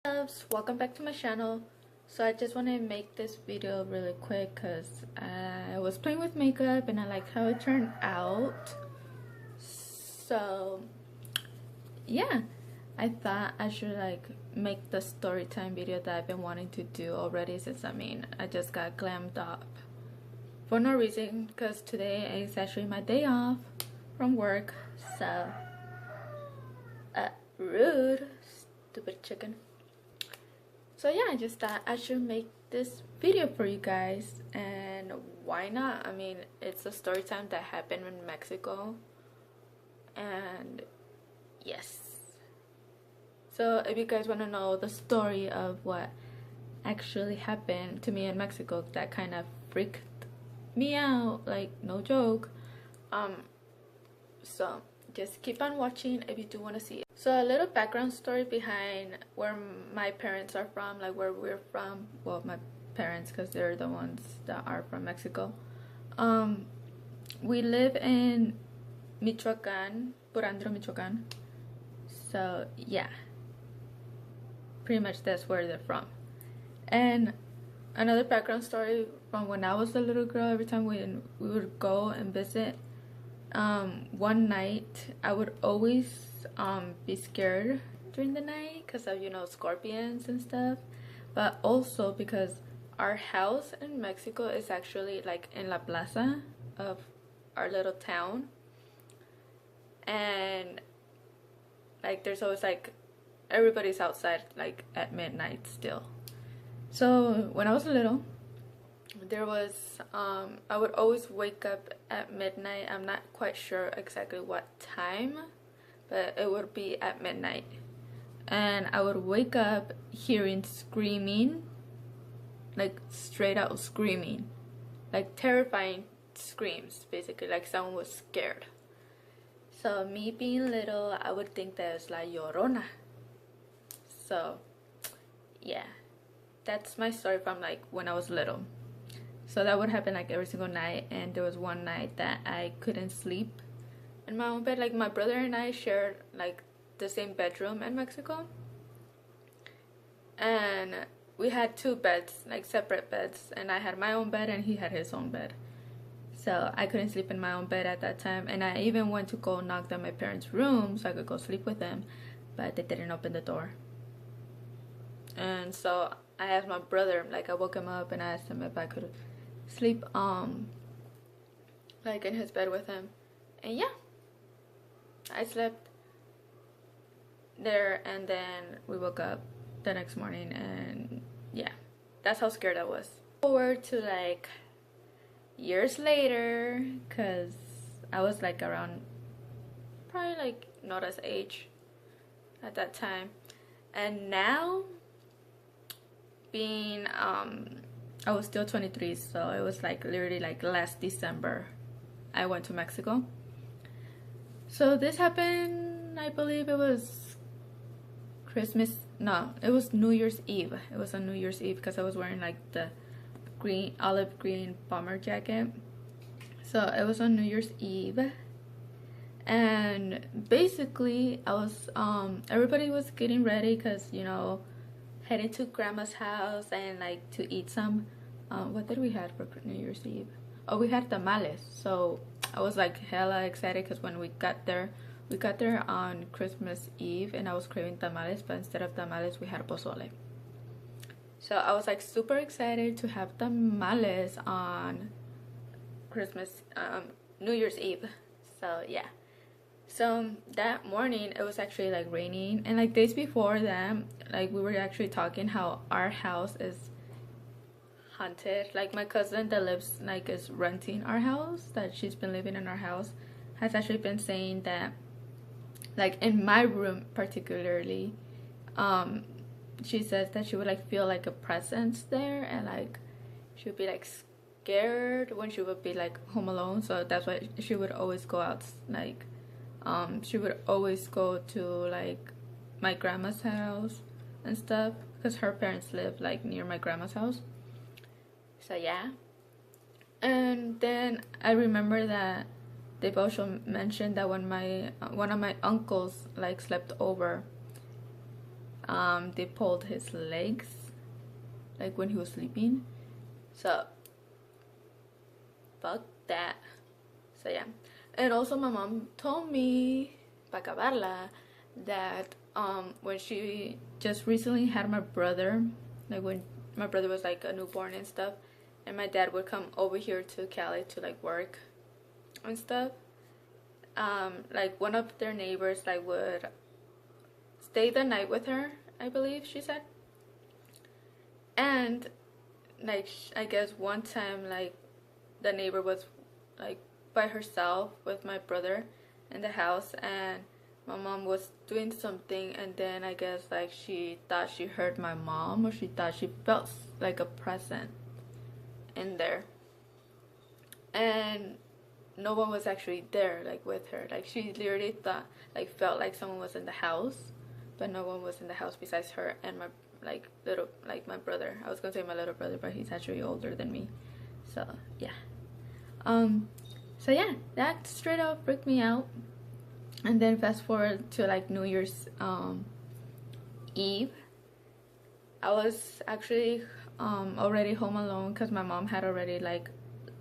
Loves, welcome back to my channel. So I just want to make this video really quick because I was playing with makeup and I like how it turned out. So yeah, I thought I should like make the story time video that I've been wanting to do already, since I just got glammed up for no reason because today is actually my day off from work. So rude, stupid chicken. So yeah, I just thought I should make this video for you guys, and why not? I mean, it's a story time that happened in Mexico, and yes. So if you guys want to know the story of what actually happened to me in Mexico, that kind of freaked me out, like no joke. So just keep on watching if you do want to see it. So a little background story behind where my parents are from, like where we're from. Well, my parents, because they're the ones that are from Mexico. We live in Michoacan, Purandro, Michoacan. So yeah, pretty much that's where they're from. And another background story from when I was a little girl, every time we would go and visit, one night I would always be scared during the night because of, you know, scorpions and stuff, but also because our house in Mexico is actually like in la plaza of our little town, and like there's always like everybody's outside like at midnight still. So when I was little, there was I would always wake up at midnight. I'm not quite sure exactly what time, but it would be at midnight, and I would wake up hearing screaming, like straight out screaming, like terrifying screams, basically like someone was scared. So me being little, I would think that it's La Llorona. So yeah, that's my story from like when I was little. So that would happen like every single night, and there was one night that I couldn't sleep in my own bed. Like my brother and I shared like the same bedroom in Mexico, and we had two beds, like separate beds, and I had my own bed and he had his own bed. So I couldn't sleep in my own bed at that time, and I even went to go knock on my parents' room so I could go sleep with them, but they didn't open the door. And so I asked my brother, like I woke him up and I asked him if I could sleep like in his bed with him, and yeah, I slept there, and then we woke up the next morning, and yeah, that's how scared I was. Forward to like years later, because I was like around probably like Nora's age at that time, and now being I was still 23, so it was like literally like last December I went to Mexico. So this happened, I believe it was Christmas, no, it was New Year's Eve. It was on New Year's Eve because I was wearing like the olive green bomber jacket. So it was on New Year's Eve, and basically I was everybody was getting ready because, you know, heading to grandma's house and like to eat some what did we have for New Year's Eve? Oh, we had tamales. So I was like hella excited because when we got there on Christmas Eve, and I was craving tamales, but instead of tamales we had pozole. So I was like super excited to have tamales on Christmas New Year's Eve. So yeah, so that morning it was actually like raining, and like days before that, like we were actually talking how our house is haunted. Like my cousin that lives like is renting our house, that she's been living in our house, has actually been saying that like in my room particularly, she says that she would like feel like a presence there, and like she would be like scared when she would be like home alone. So that's why she would always go out, like she would always go to like my grandma's house and stuff, because her parents live like near my grandma's house. So yeah, and then I remember that they've also mentioned that when my one of my uncles like slept over, they pulled his legs, like when he was sleeping. So fuck that. So yeah. And also my mom told me, pa acabarla, that when she just recently had my brother, like when my brother was like a newborn and stuff, and my dad would come over here to Cali to like work and stuff, like one of their neighbors like would stay the night with her, I believe she said. And like I guess one time like the neighbor was like by herself with my brother in the house, and my mom was doing something, and then I guess like she thought she heard my mom, or she thought she felt like a presence in there, and no one was actually there like with her. Like she literally thought like felt like someone was in the house, but no one was in the house besides her and my my brother. I was gonna say my little brother, but he's actually older than me. So yeah. So yeah, that straight up freaked me out. And then fast forward to like New Year's Eve, I was actually already home alone because my mom had already like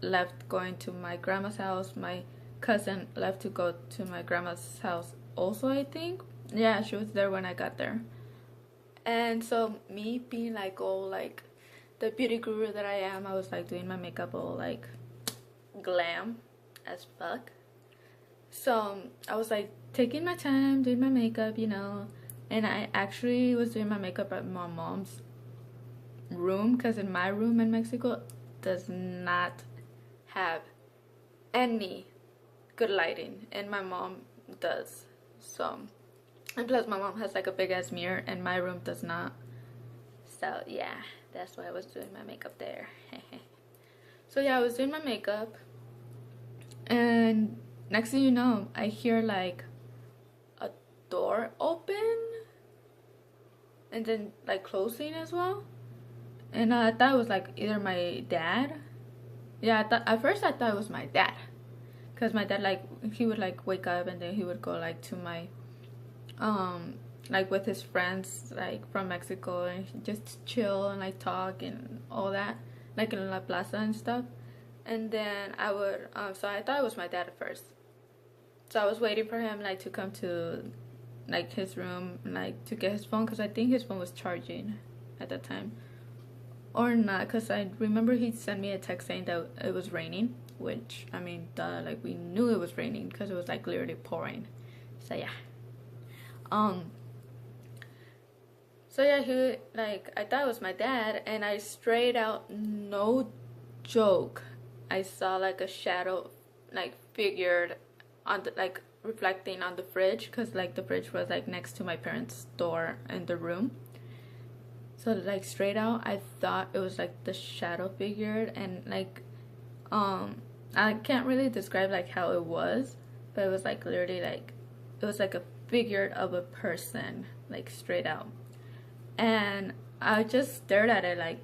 left going to my grandma's house. My cousin left to go to my grandma's house also, I think. Yeah, she was there when I got there. And so me being like all like the beauty guru that I am, I was like doing my makeup all like glam as fuck. So I was like taking my time doing my makeup, you know, and I actually was doing my makeup at my mom's room, because in my room in Mexico does not have any good lighting, and my mom does. So, and plus my mom has like a big ass mirror and my room does not. So yeah, that's why I was doing my makeup there. So yeah, I was doing my makeup, and next thing you know, I hear like a door open and then like closing as well. And I thought it was like either my dad. Yeah, at first I thought it was my dad, because my dad like he would like wake up and then he would go like to my like with his friends like from Mexico, and just chill and like talk and all that, like in La Plaza and stuff. And then I would so I thought it was my dad at first. So I was waiting for him like to come to like his room, like to get his phone, because I think his phone was charging at that time, or not, because I remember he sent me a text saying that it was raining, which I mean duh, like we knew it was raining because it was like literally pouring. So yeah. So yeah, he like I thought it was my dad, and I straight out, no joke, I saw like a shadow like figured on the like reflecting on the fridge, because like the fridge was like next to my parents' door in the room. So like straight out I thought it was like the shadow figured, and like I can't really describe like how it was, but it was like literally like it was like a figure of a person, like straight out. And I just stared at it like,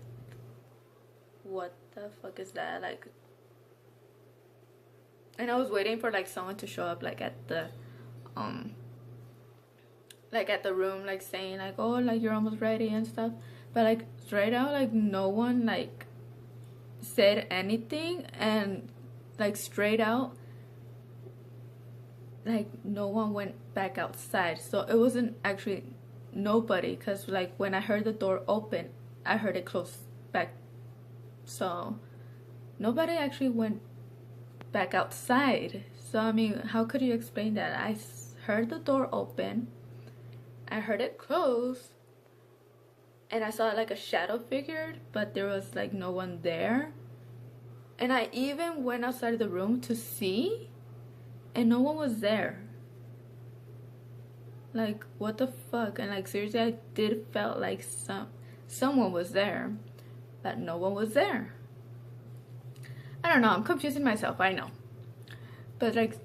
what the fuck is that? Like, and I was waiting for like someone to show up like at the room, like saying like, oh, like you're almost ready and stuff. But like straight out, like no one like said anything, and like straight out, like no one went back outside. So it wasn't actually nobody, because like when I heard the door open, I heard it close back. So nobody actually went back outside. So I mean, how could you explain that? I heard the door open, I heard it close, and I saw like a shadow figured, but there was like no one there. And I even went outside the room to see, and no one was there. Like, what the fuck? And like seriously, I did felt like someone was there, but no one was there. I don't know, I'm confusing myself, I know. But like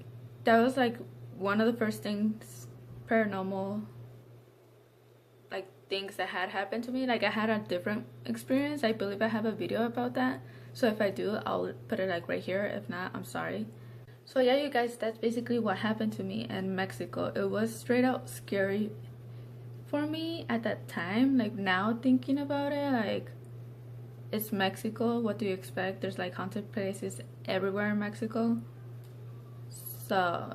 that was like one of the first things, paranormal like things that had happened to me. Like I had a different experience. I believe I have a video about that, so if I do, I'll put it like right here. If not, I'm sorry. So yeah, you guys, that's basically what happened to me in Mexico. It was straight out scary for me at that time. Like now thinking about it, like it's Mexico, what do you expect? There's like haunted places everywhere in Mexico. So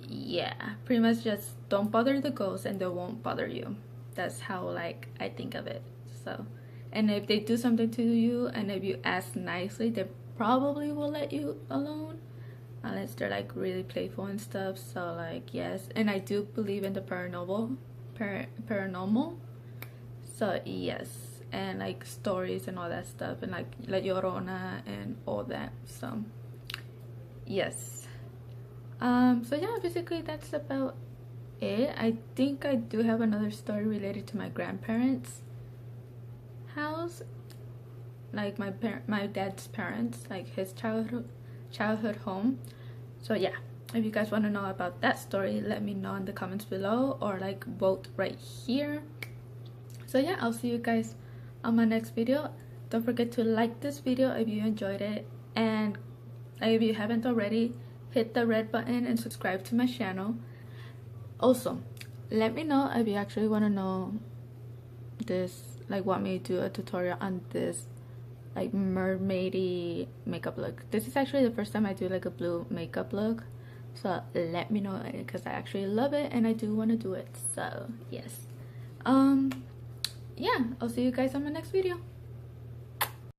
yeah, pretty much just don't bother the ghosts and they won't bother you. That's how like I think of it. So, and if they do something to you and if you ask nicely, they probably will let you alone, unless they're like really playful and stuff. So like yes, and I do believe in the paranormal. So yes, and like stories and all that stuff, and like La Llorona and all that. So yes. So yeah, basically that's about it. I think I do have another story related to my grandparents' house, like my dad's parents, like his childhood home. So yeah, if you guys want to know about that story, let me know in the comments below, or like vote right here. So yeah, I'll see you guys on my next video. Don't forget to like this video if you enjoyed it, and if you haven't already, hit the red button and subscribe to my channel. Also, let me know if you actually want to know this, like want me to do a tutorial on this like mermaidy makeup look. This is actually the first time I do like a blue makeup look, so let me know, because I actually love it and I do want to do it. So yes, yeah, I'll see you guys on my next video.